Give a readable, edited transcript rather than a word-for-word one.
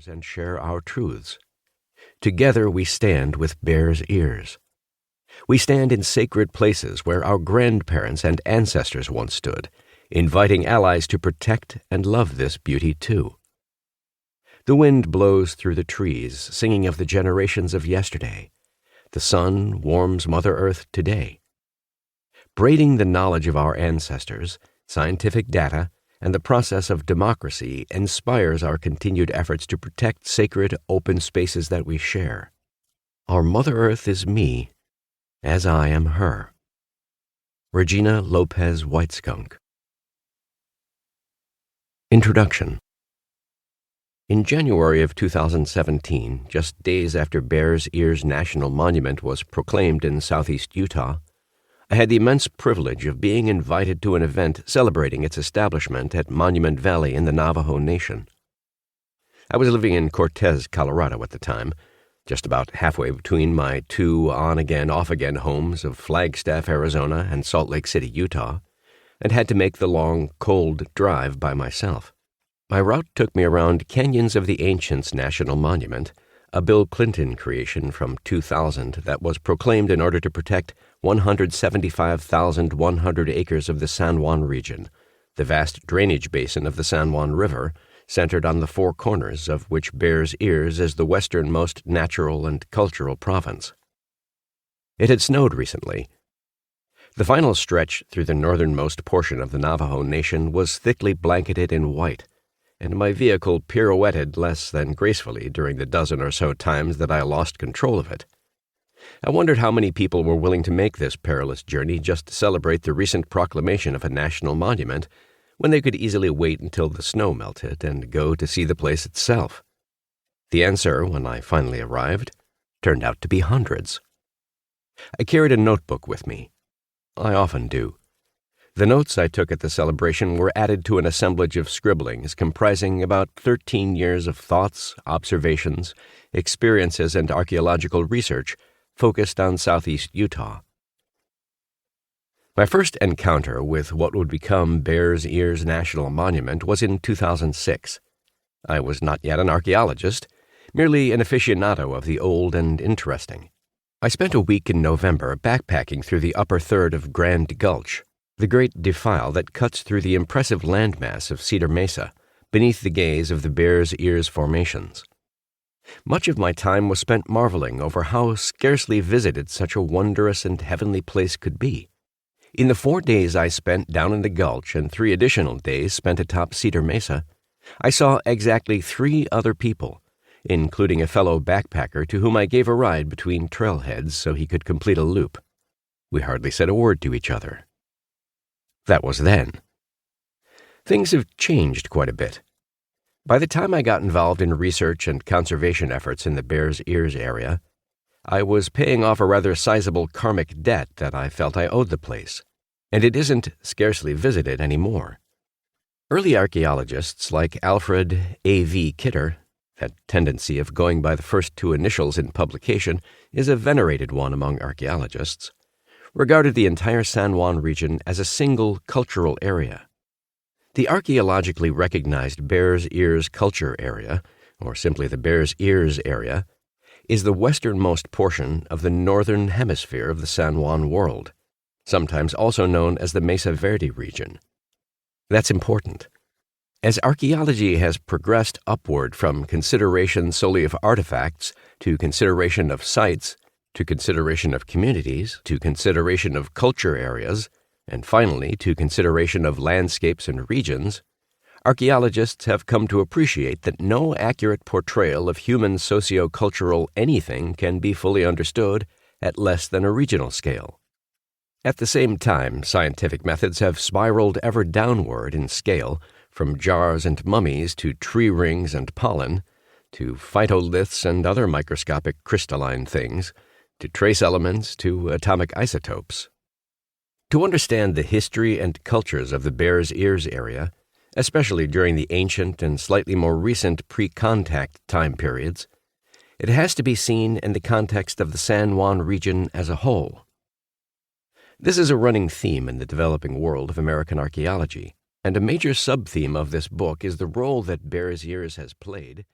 and share our truths. Together we stand with Bear's Ears. We stand in sacred places where our grandparents and ancestors once stood, inviting allies to protect and love this beauty too. The wind blows through the trees, singing of the generations of yesterday. The sun warms Mother Earth today. Braiding the knowledge of our ancestors, scientific data, and the process of democracy inspires our continued efforts to protect sacred, open spaces that we share. Our Mother Earth is me, as I am her. Regina Lopez Whiteskunk. Introduction. In January of 2017, just days after Bear's Ears National Monument was proclaimed in southeast Utah, I had the immense privilege of being invited to an event celebrating its establishment at Monument Valley in the Navajo Nation. I was living in Cortez, Colorado at the time, just about halfway between my two on-again, off-again homes of Flagstaff, Arizona and Salt Lake City, Utah, and had to make the long, cold drive by myself. My route took me around Canyons of the Ancients National Monument, a Bill Clinton creation from 2000 that was proclaimed in order to protect 175,100 acres of the San Juan region, the vast drainage basin of the San Juan River, centered on the four corners of which Bear's Ears is the westernmost natural and cultural province. It had snowed recently. The final stretch through the northernmost portion of the Navajo Nation was thickly blanketed in white, and my vehicle pirouetted less than gracefully during the dozen or so times that I lost control of it. I wondered how many people were willing to make this perilous journey just to celebrate the recent proclamation of a national monument, when they could easily wait until the snow melted and go to see the place itself. The answer, when I finally arrived, turned out to be hundreds. I carried a notebook with me. I often do. The notes I took at the celebration were added to an assemblage of scribblings comprising about 13 years of thoughts, observations, experiences, and archaeological research focused on southeast Utah. My first encounter with what would become Bear's Ears National Monument was in 2006. I was not yet an archaeologist, merely an aficionado of the old and interesting. I spent a week in November backpacking through the upper third of Grand Gulch, the great defile that cuts through the impressive landmass of Cedar Mesa, beneath the gaze of the Bear's Ears formations. Much of my time was spent marveling over how scarcely visited such a wondrous and heavenly place could be. In the 4 days I spent down in the gulch and 3 additional days spent atop Cedar Mesa, I saw exactly 3 other people, including a fellow backpacker to whom I gave a ride between trailheads so he could complete a loop. We hardly said a word to each other. That was then. Things have changed quite a bit. By the time I got involved in research and conservation efforts in the Bear's Ears area, I was paying off a rather sizable karmic debt that I felt I owed the place, and it isn't scarcely visited anymore. Early archaeologists like Alfred A.V. Kidder, that tendency of going by the first 2 initials in publication is a venerated one among archaeologists, regarded the entire San Juan region as a single cultural area. The archaeologically recognized Bear's Ears Culture Area, or simply the Bear's Ears area, is the westernmost portion of the northern hemisphere of the San Juan world, sometimes also known as the Mesa Verde region. That's important. As archaeology has progressed upward from consideration solely of artifacts to consideration of sites, to consideration of communities, to consideration of culture areas, and finally to consideration of landscapes and regions, archaeologists have come to appreciate that no accurate portrayal of human socio-cultural anything can be fully understood at less than a regional scale. At the same time, scientific methods have spiraled ever downward in scale, from jars and mummies to tree rings and pollen, to phytoliths and other microscopic crystalline things, to trace elements to atomic isotopes. To understand the history and cultures of the Bear's Ears area, especially during the ancient and slightly more recent pre-contact time periods, it has to be seen in the context of the San Juan region as a whole. This is a running theme in the developing world of American archaeology, and a major sub-theme of this book is the role that Bear's Ears has played